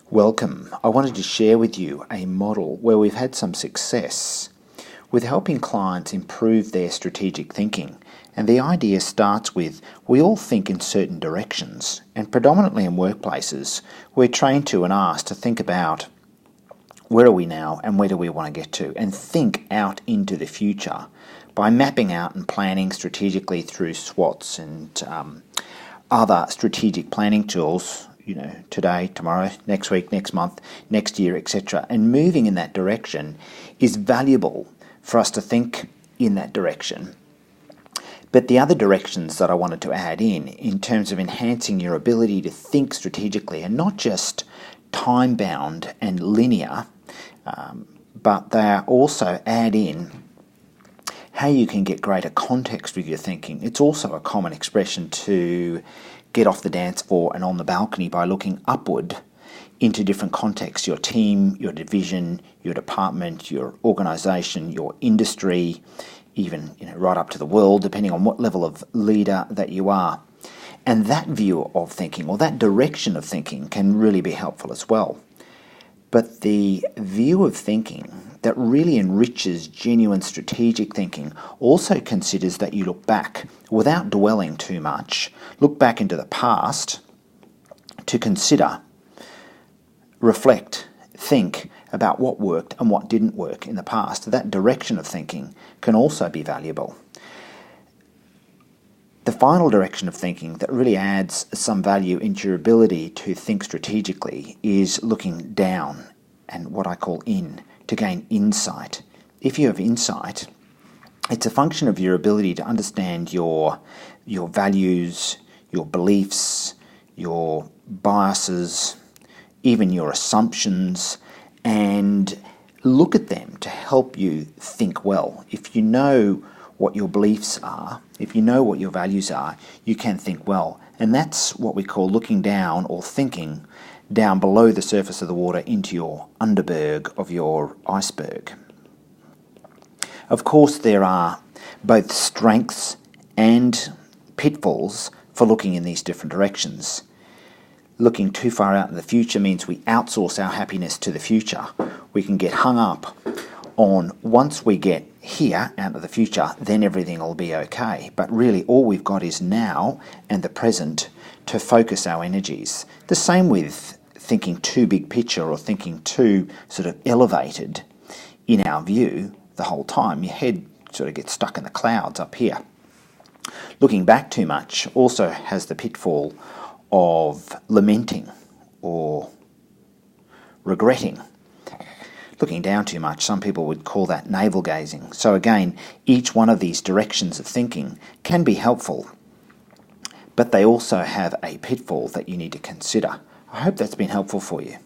Welcome. I wanted to share with you a model where we've had some success with helping clients improve their strategic thinking. And the idea starts with we all think in certain directions, and predominantly in workplaces, we're trained to and asked to think about where are we now and where do we want to get to, and think out into the future by mapping out and planning strategically through SWOTs and other strategic planning tools. Today, tomorrow, next week, next month, next year, etc. And moving in that direction is valuable for us to think in that direction. But the other directions that I wanted to add in terms of enhancing your ability to think strategically, and not just time-bound and linear, but they are also add in how you can get greater context with your thinking. It's also a common expression to get off the dance floor and on the balcony by looking upward into different contexts, your team, your division, your department, your organisation, your industry, even right up to the world, depending on what level of leader that you are. And that view of thinking, or that direction of thinking, can really be helpful as well. But the view of thinking that really enriches genuine strategic thinking also considers that you look back without dwelling too much, look back into the past to consider, reflect, think about what worked and what didn't work in the past. That direction of thinking can also be valuable. The final direction of thinking that really adds some value into your ability to think strategically is looking down and what I call in, to gain insight. If you have insight, it's a function of your ability to understand your values, your beliefs, your biases, even your assumptions, and look at them to help you think well. If you know what your beliefs are, if you know what your values are, you can think well. And that's what we call looking down, or thinking down below the surface of the water into your underberg of your iceberg. Of course, there are both strengths and pitfalls for looking in these different directions. Looking too far out in the future means we outsource our happiness to the future. We can get hung up on once we get here out of the future, then everything will be okay. But really all we've got is now and the present to focus our energies. The same with thinking too big picture, or thinking too sort of elevated in our view the whole time. Your head sort of gets stuck in the clouds up here. Looking back too much also has the pitfall of lamenting or regretting. Looking down too much, some people would call that navel gazing. So again, each one of these directions of thinking can be helpful, but they also have a pitfall that you need to consider. I hope that's been helpful for you.